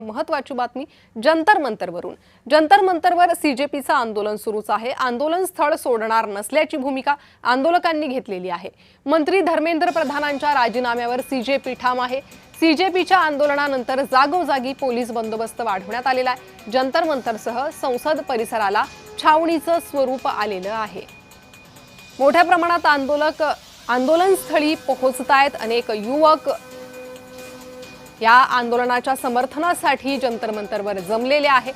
महत्वाची बातमी जंतर मंतरवरून। जंतर मंतरवर सीजेपीचं आंदोलन सुरूच आहे। आंदोलन स्थळ सोडणार नसल्याची भूमिका आंदोलकांनी घेतलेली आहे। मंत्री धर्मेंद्र प्रधानांच्या राजीनाम्यावर सीजेपी ठाम आहे। सीजेपीच्या आंदोलनानंतर जागोजागी पोलीस बंदोबस्त वाढवण्यात आलेला आहे। जंतर मंतरसह संसद परिसराला छावणीचं स्वरूप आलेलं आहे। मोठ्या प्रमाणात आंदोलनस्थळी पोहोचतायत। अनेक युवक या आंदोलनाच्या समर्थनासाठी जंतर मंतरवर जमलेले आहे।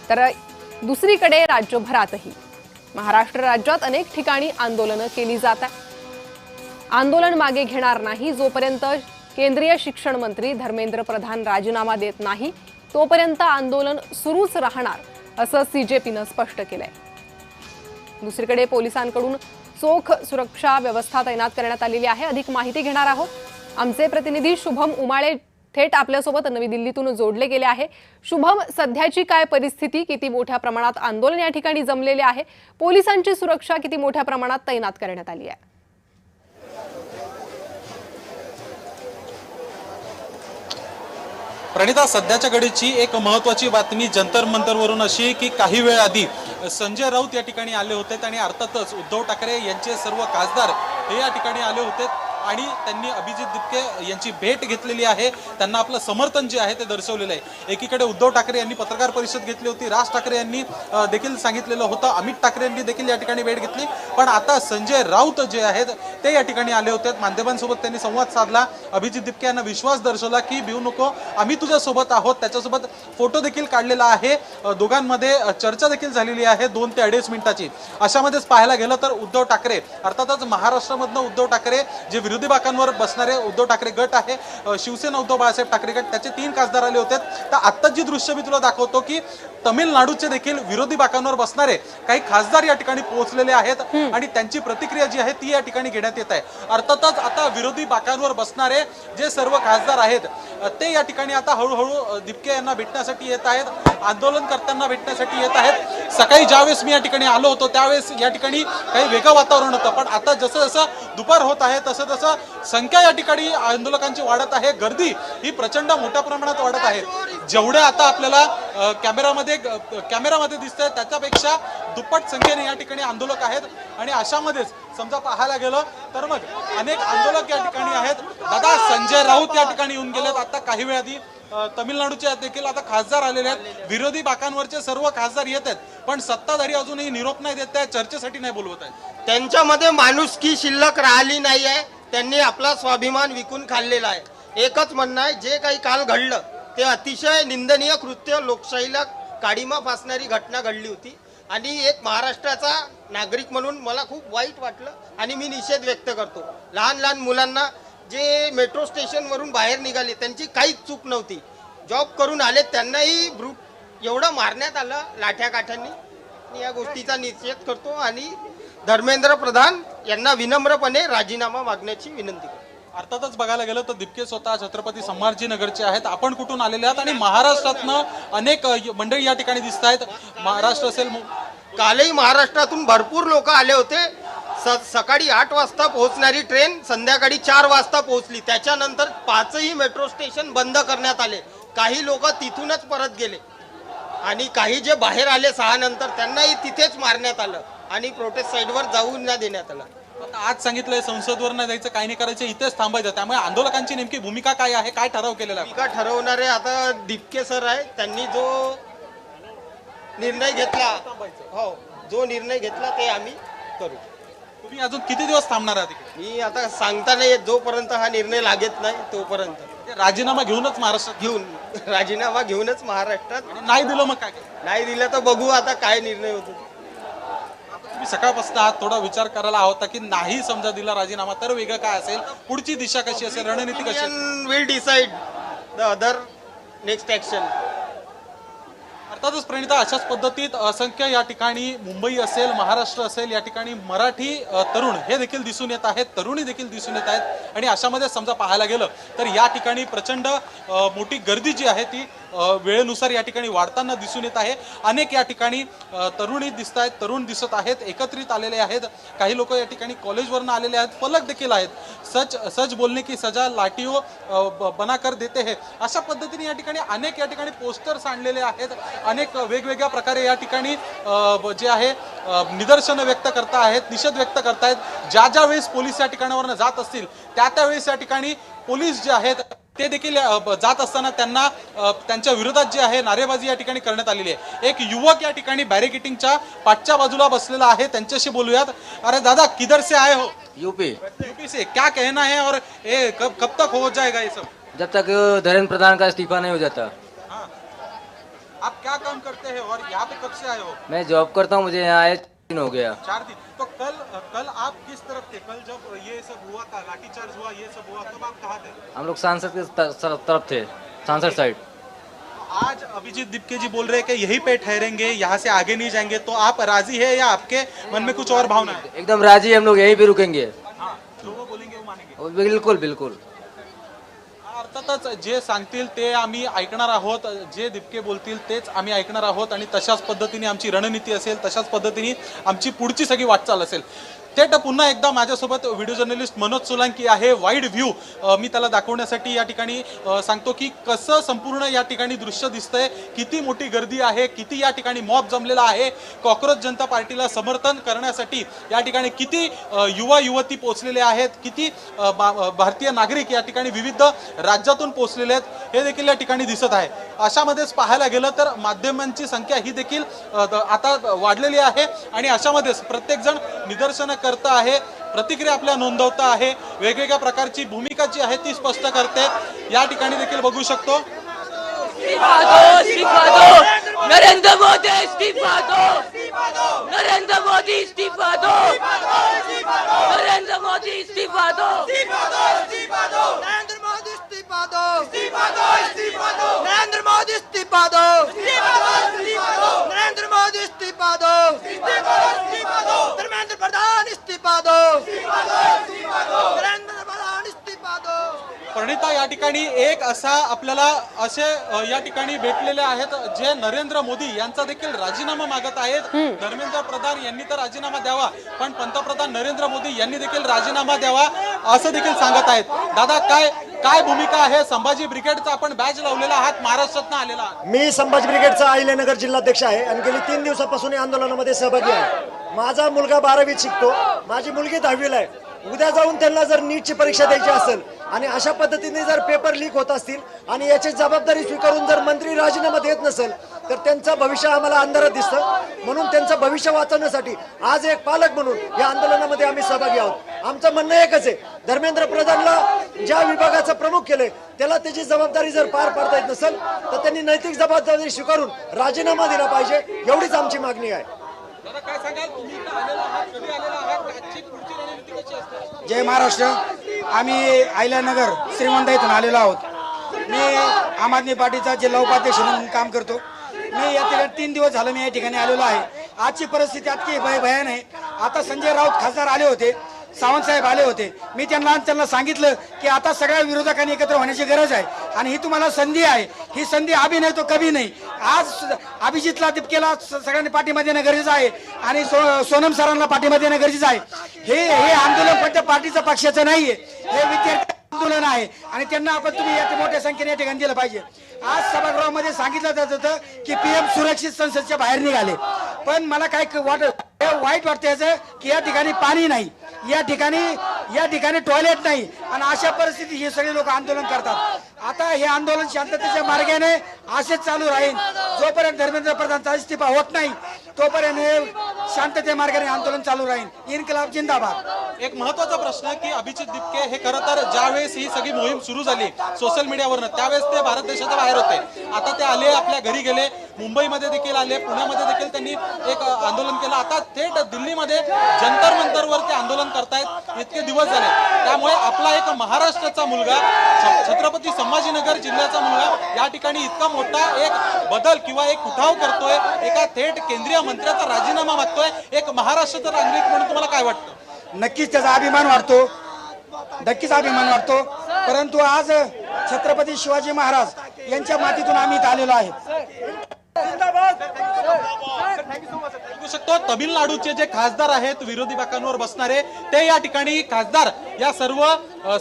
तर दुसरीकडे राज्यभरातही महाराष्ट्र राज्यात अनेक ठिकाणी आंदोलनं केली जात आहेत। आंदोलन मागे घेणार नाही जोपर्यंत केंद्रीय शिक्षण मंत्री धर्मेंद्र प्रधान राजीनामा देत नाही तोपर्यंत आंदोलन सुरूच राहणार असं सीजेपीनं स्पष्ट केलंय। दुसरीकडे पोलिसांकडून चोख सुरक्षा व्यवस्था तैनात करण्यात आलेली आहे। अधिक माहिती घेणार आहोत। आमचे प्रतिनिधी शुभम उमाळे थेट आपल्यासोबत नवी दिल्लीतून जोडले गेले आहे। शुभम, सध्याची काय परिस्थिती, किती मोठ्या प्रमाणात आंदोलन या ठिकाणी जमलेले आहे, पोलिसांची सुरक्षा किती मोठ्या प्रमाणात तैनात करण्यात आली आहे? प्रणिता, सध्याच्या घडीची एक महत्त्वाची बातमी जंतर मंतरवरून अशी की काही वेळ आधी संजय राऊत या ठिकाणी आले होते आणि अर्थातच उद्धव ठाकरे यांचे सर्व खासदार हे या ठिकाणी आले होते आणि त्यांनी अभिजित दिपके यांची भेट घेतलेली आहे। त्यांना आपलं समर्थन जे आहे ते दर्शवलेलं आहे। एकीकडे उद्धव ठाकरे यांनी पत्रकार परिषद घेतली होती, राज ठाकरे यांनी देखील सांगितलेलं होतं, अमित ठाकरे यांनी देखील या ठिकाणी भेट घेतली, पण आता संजय राऊत जे आहेत ते या ठिकाणी आले होते। माध्यमांसोबत त्यांनी संवाद साधला। अभिजित दिपके यांना विश्वास दर्शवला की भिवू नको, आम्ही तुझ्यासोबत आहोत। त्याच्यासोबत फोटो देखील काढलेला आहे। दोघांमध्ये चर्चा देखील झालेली आहे 2 ते 2.5 मिनिटाची। अशामध्येच पाहायला गेलं तर उद्धव ठाकरे अर्थातच महाराष्ट्रामधनं उद्धव ठाकरे जे विरोधी बाकांवर बसणारे उद्धव ठाकरे गट आहे, शिवसेना उद्धव बाळासाहेब ठाकरे गट, त्याचे 3 खासदार आले होते। तर आता जी दृश्य मी तुला दाखवतो की तमिळनाडूचे देखील विरोधी बाकांवर बसणारे काही खासदार या ठिकाणी पोहोचलेले आहेत आणि त्यांची प्रतिक्रिया जी आहे ती या ठिकाणी घेण्यात येत आहे। अर्थातच आता विरोधी बाकांवर बसणारे जे सर्व खासदार आहेत ते या ठिकाणी आता हळूहळू दिपके यांना भेटण्यासाठी येत आहेत, आंदोलनकर्त्यांना भेटण्यासाठी येत आहेत। सकाळी ज्यावेळेस मी या ठिकाणी आलो होतो त्यावेळेस या ठिकाणी काही वेगळं वातावरण होतं, पण आता जसं जसं दुपार होत आहे तसं तसं संख्या या ठिकाणी आंदोलकांची वाढत आहे। गर्दी ही प्रचंड मोठ्या प्रमाणात वाढत आहे। जेवढे आता आपल्याला कॅमेरामध्ये दिसतंय त्याच्यापेक्षा दुप्पट संख्येने या ठिकाणी आंदोलक आहेत आणि अशामध्येच समजा पाहायला गेलं तर मग अनेक आंदोलक या ठिकाणी आहेत। दादा, संजय राऊत या ठिकाणी येऊन गेलेत आता काही वेळ आधी। तमिळनाडूचे देखील आता खासदार आलेले आहेत, विरोधी बाकांवरचे सर्व खासदार येत आहेत, पण सत्ताधारी अजूनही निरोप नाही देत आहेत, चर्चेसाठी नाही बोलवत आहेत। त्यांच्यामध्ये माणुसकी शिल्लक राहिली नाही आहे। त्यांनी आपला स्वाभिमान विकून खाल्लेला आहे। एकच म्हणणं आहे, जे काही काल घडलं ते अतिशय निंदनीय कृत्य, लोकशाहीला काळीमा फासणारी घटना घडली होती आणि एक महाराष्ट्राचा नागरिक म्हणून मला खूप वाईट वाटलं आणि मी निषेध व्यक्त करतो। लहान लहान मुलांना जे मेट्रो स्टेशनवरून बाहेर निघाले त्यांची काहीच चूक नव्हती, जॉब करून आले, त्यांनाही ब्रूट एवढं मारण्यात आलं लाठ्या काठ्यांनी। मी या गोष्टीचा निषेध करतो आणि धर्मेंद्र प्रधान यांना विनम्रपणे राजीनामा मागण्याची विनंती करतो। अर्थातच बघायला गेलं तर दिपके स्वतः छत्रपती संभाजीनगरचे आहेत। आपण कुठून आलेले आहात आणि महाराष्ट्रातनं अनेक मंडळी या ठिकाणी दिसत आहेत। महाराष्ट्र असेल, कालही महाराष्ट्रातून भरपूर लोक आले होते। सकाळी 8 वाजता पोहोचणारी ट्रेन संध्याकाळी 4 वाजता पोहोचली। त्याच्यानंतर 5ही मेट्रो स्टेशन बंद करण्यात आले। काही लोक तिथूनच परत गेले आणि काही जे बाहेर आले 6 नंतर त्यांनाही तिथेच मारण्यात आलं आणि प्रोटेस्ट साईडवर जाऊ न देण्यात आलं। आज सांगितलंय संसदवर नाही जायचं, काही नाही करायचं, इथेच थांबायचं, त्यामुळे आंदोलकांची नेमकी भूमिका काय आहे, काय ठराव केलेला आहे? भूमिका ठरवणारे आता दिपके सर आहे। त्यांनी जो निर्णय घेतला, जो निर्णय घेतला ते आम्ही करू। तुम्ही अजून किती दिवस थांबणार आहात? मी आता सांगता नाही येत, जोपर्यंत हा निर्णय लागत नाही तोपर्यंत। राजीनामा घेऊनच महाराष्ट्रात राजीनामा घेऊनच महाराष्ट्रात। नाही दिलं मग काय? नाही दिलं तर बघू आता काय निर्णय होतो। तुम्ही सकाळपासून आहात, थोडा विचार करायला होता की नाही समजा दिला राजीनामा तर वेगळं काय असेल, पुढची दिशा कशी असेल, रणनीती कशी असेल? Will decide the other next action. अर्थातच प्रणिता, अशाच पद्धतीत असंख्य या ठिकाणी मुंबई असेल, महाराष्ट्र असेल, या ठिकाणी मराठी तरुण हे देखील दिसून येत आहेत, तरुणी देखील दिसून येत आहेत आणि अशामध्ये समजा पाहायला गेलं तर या ठिकाणी प्रचंड मोठी गर्दी जी आहे ती वेळेनुसार या ठिकाणी वाढताना दिसून येत आहे। अनेक या ठिकाणी तरुणी दिसत आहेत, तरुण दिसत आहेत, एकत्रित आलेले आहेत। काही लोक या ठिकाणी कॉलेजवरून आलेले आहेत, फलक देखील आहेत। सच सच बोलणे की सजा लाठीओ बनाकर देते हैं, अशा पद्धतीने या ठिकाणी अनेक या ठिकाणी पोस्टर्स आणलेले आहेत। अनेक वेगवेगळ्या प्रकारे या ठिकाणी जे आहे निदर्शनं व्यक्त करता आहेत, निषेध व्यक्त करतायत। ज्या वेळेस पोलीस या ठिकाणावरून जात असतील त्यावेळेस या ठिकाणी पोलीस जे आहेत ते देखील जात असताना त्यांना त्यांच्या विरोधात जे आहे नारेबाजी या ठिकाणी करण्यात आलेली आहे। एक युवक या ठिकाणी बॅरिकेटिंगच्या पाठच्या बाजूला बसलेला आहे, त्यांच्याशी बोलूयात। अरे दादा, किधर से आए हो? यूपी से। क्या कहना है और ये कब तक हो जाएगा ये सब? जब तक धर्मेंद्र प्रधान का इस्तीफा नहीं हो जाता। हाँ। आप क्या काम करते हैं और यहाँ पे कब से आए हो? मैं जॉब करता हूँ, मुझे यहाँ आए 3 दिन हो गया। 4 दिन। तो कल आप किस तरफ थे? कल जब ये सब हुआ था, लाठीचार्ज हुआ, ये सब हुआ, तब आप कहाँ थे? हम लोग सांसद के तरफ थे, सांसद साइड। आज अभिजीत दीपके जी बोल रहे हैं कि यहीं पे ठहरेंगे, यहाँ से आगे नहीं जाएंगे, तो आप राजी है या आपके मन में कुछ और भावना है? एकदम राजी, हम लोग यहीं पे रुकेंगे। हाँ, जो वो बोलेंगे वो मानेंगे। बिल्कुल बिल्कुल। अर्थातच जे सांगतील ते आम्ही ऐकणार आहोत, जे दीपके बोलतील तेच आम्ही ऐकणार आहोत आणि तशाच पद्धतीने आमची रणनीती असेल, तशाच पद्धतीने आमची पुढची सगळी वाटचाल असेल। थेट पुन्हा एकदा माझ्यासोबत व्हिडिओ जर्नलिस्ट मनोज सोलंकी आहे। वाईड व्ह्यू मी त्याला दाखवण्यासाठी या ठिकाणी सांगतो की कसं संपूर्ण या ठिकाणी दृश्य दिसतंय, किती मोठी गर्दी आहे, किती या ठिकाणी मॉब जमलेला आहे। कॉक्रोच जनता पार्टीला समर्थन करण्यासाठी या ठिकाणी किती युवा युवती पोहोचलेले आहेत, किती भारतीय नागरिक या ठिकाणी विविध राज्यातून पोहोचलेले आहेत, हे देखील या ठिकाणी दिसत आहे। अशामध्येच पाहायला गेलं तर माध्यमांची संख्या ही देखील आता वाढलेली आहे आणि अशामध्येच प्रत्येक जण निदर्शनं करता आहे, प्रतिक्रिया आपल्या नोंदवता आहे, वेगवेगळ्या प्रकारची भूमिका जी आहे ती स्पष्ट करते। या ठिकाणी देखील बघू शकतो इस्तीफा दो, नरेंद्र मोदी इस्तीफा दो, नरेंद्र मोदी इस्तीफा दो, नरेंद्र मोदी इस्तीफा दो, नरेंद्र मोदी इस्तीफा दो, नरेंद्र मोदी इस्तीफा दो, नरेंद्र मोदी इस्तीफा दो, धर्मेंद्र प्रधान इस्तीफा दो, नरेंद्र प्रधान इस्तीफा दो। प्रणिता, या ठिकाणी एक असा आपल्याला असे या ठिकाणी भेटलेले आहेत जे नरेंद्र मोदी यांचा देखील राजीनामा मागत आहेत। धर्मेंद्र प्रधान यांनी तर राजीनामा द्यावा, पण पंतप्रधान नरेंद्र मोदी यांनी देखील राजीनामा द्यावा असं देखील सांगत आहेत। दादा, काय भूमिका आहे? संभाजी ब्रिगेडचा आपण बॅच लावलेला आहात, महाराष्ट्रातून आलेला आहात। मी संभाजी ब्रिगेडचा अहिल्यानगर जिल्हाध्यक्ष आहे आणि गेली 3 दिवसापासून या आंदोलनामध्ये सहभागी आहे। माझा मुलगा 12वीत शिकतो, माझी मुलगी 10वीला आहे। उद्या जाऊन त्यांना जर नीटची परीक्षा द्यायची असेल आणि अशा पद्धतीने जर पेपर लीक होत असतील आणि याची जबाबदारी स्वीकारून जर मंत्री राजीनामा देत नसेल तर त्यांचं भविष्य आम्हाला अंधारात दिसतं। म्हणून त्यांचं भविष्य वाचवण्यासाठी आज एक पालक म्हणून या आंदोलनामध्ये आम्ही सहभागी आहोत। आमचं म्हणणं एकच आहे, धर्मेंद्र प्रधानला ज्या विभागाचं प्रमुख केले त्याला त्याची जबाबदारी जर पार पाडता येत नसेल तर त्यांनी नैतिक जबाबदारी स्वीकारून राजीनामा दिला पाहिजे, एवढीच आमची मागणी आहे। दादा, काय सांगाल? तुम्ही इथं आलेला आहात, कधी आलेला आहात, आजची पुढची रणनीती कशी असते? जय महाराष्ट्र। आम्ही अहिल्यानगर श्रीमंत इथून आलेलो आहोत। मी आम आदमी पार्टीचा जिल्हा उपाध्यक्ष म्हणून काम करतो। मी या ठिकाणी 3 दिवस झालं मी या ठिकाणी आलेलो आहे। आजची परिस्थिती अतिशय भयान आहे। आता संजय राऊत खासदार आले होते, सावंत साहेब आले होते। मी त्यांना सांगितलं की आता सगळ्या विरोधकांनी एकत्र होण्याची गरज आहे आणि ही तुम्हाला संधी आहे। ही संधी अभी नाही तो कभी नाही। आज अभिजितला दीपकेला सगळ्यांनी पाठिंबा देणं गरजेचं आहे आणि सोनम सरांना पाठिंबा देणं गरजेचं आहे। हे आंदोलन कोणत्या पार्टीचं पक्षाचं नाहीये, हे विद्यार्थी आंदोलन आहे आणि त्यांना आपण तुम्ही या मोठ्या संख्येने या ठिकाणी दिलं पाहिजे। आज सभागृहामध्ये सांगितलं जात होतं की पीएम सुरक्षित संसदच्या बाहेर निघाले, पण मला काय वाईट वाटतं याचं की या ठिकाणी पाणी नाही, या ठिकाणी टॉयलेट नाही आणि अशा परिस्थितीत हे सगळे लोक आंदोलन करतात। आता हे आंदोलन शांततेच्या मार्गाने असेच चालू राहील। जोपर्यंत धर्मेंद्र प्रधानचा इस्तीफा होत नाही तोपर्यंत शांततेच्या मार्गाने आंदोलन चालू राहील। इन्कलाब जिंदाबाद। एक महत्त्वाचा प्रश्न की अभिजित दीपके हे खरं तर ज्यावेळेस ही सगळी मोहीम सुरू झाली सोशल मीडियावरनं त्यावेळेस ते भारत देशाच्या बाहेर होते। आता ते आले, आपल्या घरी गेले, मुंबईमध्ये देखील आले, पुण्यामध्ये देखील त्यांनी एक आंदोलन केलं। आता थेट दिल्लीमध्ये जंतर मंतरवर ते आंदोलन करतायत। इतके दिवस झाले, त्यामुळे आपला एक महाराष्ट्राचा मुलगा, छत्रपती संभाजीनगर जिल्ह्याचा मुलगा या ठिकाणी इतका मोठा एक बदल किंवा एक उठाव करतोय, एका थेट केंद्रीय मंत्र्याचा राजीनामा मागतोय। एक महाराष्ट्राचा नागरिक म्हणून तुम्हाला काय वाटतं? नक्कीच त्याचा अभिमान वाटतो, नक्कीच अभिमान वाटतो। परंतु आज छत्रपती शिवाजी महाराज यांच्या मातीतून आम्ही इथं आलेलो आहे. बघू शकतो तमिळनाडूचे जे खासदार आहेत विरोधी बाकांवर बसणारे ते या ठिकाणी खासदार या सर्व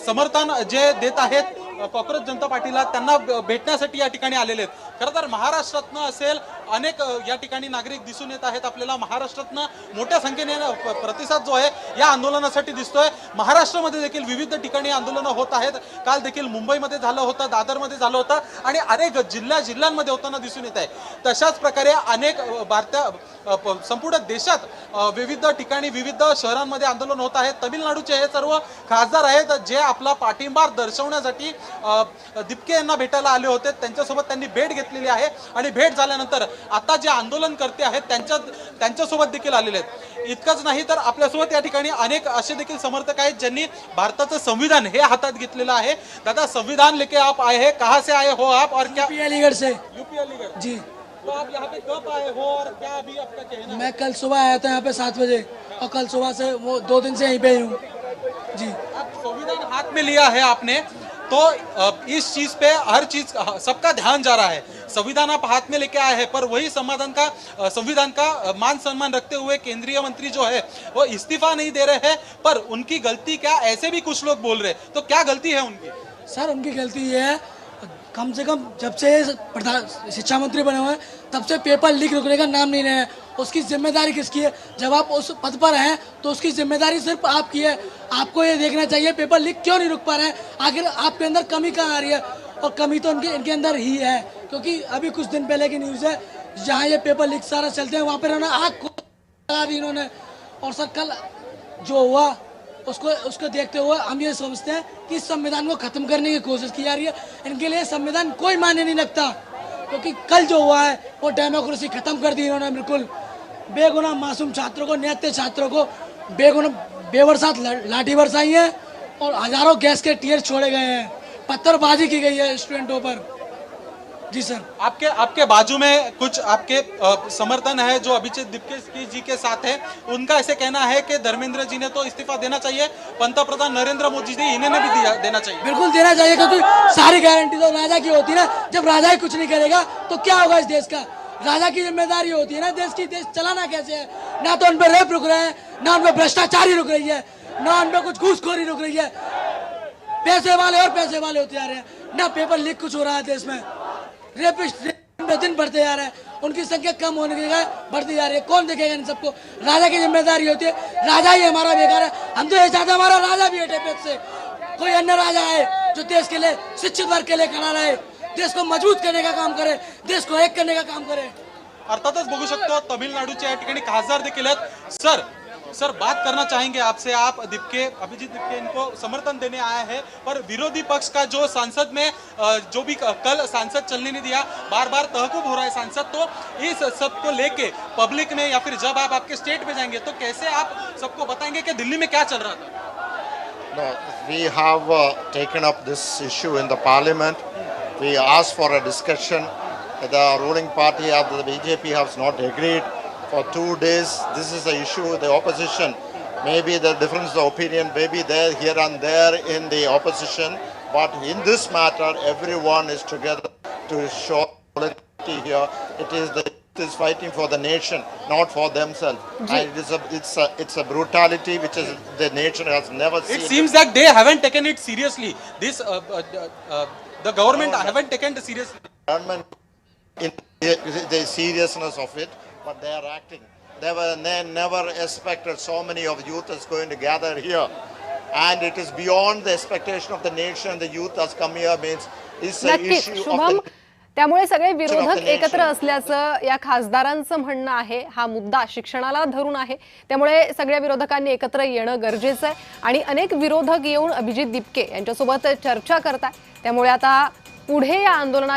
समर्थन जे देत आहेत काँग्रेस जनता पार्टीला त्यांना भेटण्यासाठी या ठिकाणी आलेले आहेत. खरं तर महाराष्ट्रातनं असेल अनेक या ठिकाणी नागरिक दिसून येत आहेत. आपल्याला महाराष्ट्रातनं मोठ्या संख्येने प्रतिसाद जो आहे या आंदोलनासाठी दिसतोय. महाराष्ट्रामध्ये देखील विविध ठिकाणी आंदोलनं होत आहेत. काल देखील मुंबईमध्ये झालं होतं, दादरमध्ये झालं होतं आणि अनेक जिल्ह्यांमध्ये होताना दिसून येत आहे. तशाच प्रकारे अनेक संपूर्ण देशात विविध ठिकाणी विविध शहरांमध्ये आंदोलन होत आहेत. तमिळनाडूचे हे सर्व खासदार आहेत जे आपला पाठिंबा दर्शवण्यासाठी दिपके यांना भेटायला आले होते. त्यांच्यासोबत त्यांनी भेट घेतलेली आहे आणि भेट झाल्यानंतर आता जे आंदोलन करते आहेत त्यांच्यासोबत देखील आलेले आहेत. इतकंच नाही तर आपल्यासोबत या ठिकाणी अनेक असे देखील समर्थक आहेत ज्यांनी भारताचं संविधान हे हातात घेतलेलं आहे. दादा, संविधान लेके आप आए हैं, कहां से आए हो आप और क्या? अलीगढ़ से यूपी अलीगढ़ जी. तो आप यहाँ पे कब आए हो और क्या अभी आपका कहना? मैं कल सुबह आया था यहाँ पे 7 बजे और कल सुबह से वो 2 दिन से यहीं पे ही हूँ जी. आप संविधान हाथ में लिया है आपने, तो इस चीज पे हर चीज सबका ध्यान जा रहा है. संविधान आप हाथ में लेके आए हैं पर वही संविधान का मान सम्मान रखते हुए केंद्रीय मंत्री जो है वो इस्तीफा नहीं दे रहे हैं. पर उनकी गलती क्या, ऐसे भी कुछ लोग बोल रहे हैं, तो क्या गलती है उनकी? सर उनकी गलती ये है, कम से कम जब से प्रधान शिक्षा मंत्री बने हुए हैं तब से पेपर लीक रुकने का नाम नहीं रहे. उसकी जिम्मेदारी किसकी है? जब आप उस पद पर हैं तो उसकी जिम्मेदारी सिर्फ आपकी है. आपको ये देखना चाहिए पेपर लीक क्यों नहीं रुक पा रहे हैं, आखिर आपके अंदर कमी कहाँ आ रही है. और कमी तो इनके अंदर ही है, क्योंकि अभी कुछ दिन पहले की न्यूज़ है जहाँ ये पेपर लीक सारा चलते हैं वहाँ पर इन्होंने आग लगा दी इन्होंने. और सर कल जो हुआ उसको देखते हुए हम ये समझते हैं कि इस संविधान को खत्म करने की कोशिश की जा रही है. इनके लिए संविधान कोई मायने नहीं रखता, क्योंकि कल जो हुआ है वो डेमोक्रेसी खत्म कर दी इन्होंने. बिल्कुल बेगुनाह मासूम छात्रों को, निहत्थे छात्रों को बेबरसात लाठी बरसाई है और हजारों गैस के टीयर छोड़े गए हैं, पत्थरबाजी की गई है स्टूडेंटों पर. जी सर. आपके बाजू में कुछ आपके समर्थन है जो अभिजीत दिपके जी के साथ है. उनका ऐसे कहना है कि धर्मेंद्र जी ने तो इस्तीफा देना चाहिए, पंतप्रधान नरेंद्र मोदी जी इन्हें भी देना चाहिए. बिल्कुल देना चाहिए, क्योंकि सारी गारंटी तो राजा की होती है ना. जब राजा ही कुछ नहीं करेगा तो क्या होगा इस देश का? राजा की जिम्मेदारी होती है ना देश की. देश चलाना कैसे है? ना तो उन पर रेप रुक रहे हैं, ना उन पर भ्रष्टाचारी रुक रही है, ना उन पर कुछ घूसखोरी रुक रही है. पैसे वाले और पैसे वाले होते जा रहे हैं. ना पेपर लीक कुछ हो रहा है देश में. रेपिस्ट दिन बढ़ते जा रहे हैं, उनकी संख्या कम होने की जगह बढ़ती जा रही है. कौन देखेगा इन सबको? राजा की जिम्मेदारी होती है. राजा ही हमारा बेकार है. हम तो ये चाहते हैं हमारा राजा भी हटे पेट से, कोई अन्य राजा है जो देश के लिए, शिक्षित वर्ग के लिए खड़ा रहे, देश को मजबूत करने का काम करे, देश को एक करने का काम करे. अर्थातच बघू शकतो तमिळनाडूचे या ठिकाणी खासदार देखील आहेत. सर बात करना चाहेंगे आपसे. आप अभिजीत दिपके इनको समर्थन देने आए हैं, पर विरोधी पक्ष का जो सांसद में जो भी कल सांसद चलने नहीं दिया, बार बार तहकुब हो रहा है सांसद, तो इस सब को लेके पब्लिक में या फिर जब आप आपके स्टेट में जाएंगे तो कैसे आप सबको बताएंगे कि दिल्ली में क्या चल रहा था? No, we have taken up this issue in the parliament. We asked for a discussion. The ruling party of the BJP has not agreed. For 2 days, this is the issue. The opposition, maybe the difference of opinion may be there here and there in the opposition, but in this matter, everyone is together to show solidarity here. It is fighting for the nation, not for themselves. And it's a brutality which is the nation has never seen. It seems that they haven't taken it seriously. The government haven't taken it seriously. Government in the seriousness of it, but they are acting. They never expected so many of youth is going to gather here, and it is beyond the expectation of the nation. The youth has come here means it's an नक्कीच issue Shubham. of the. त्यामुळे सगळे विरोधक एकत्र असल्याचं या खासदारांचं म्हणणं आहे. हा मुद्दा शिक्षणाला धरून आहे, त्यामुळे सगळ्या विरोधकांनी एकत्र येणं गरजेचं आहे. आणि अनेक विरोधक येऊन अभिजीत दिपके यांच्यासोबत चर्चा करतात. त्यामुळे आता पुढे या आंदोलनात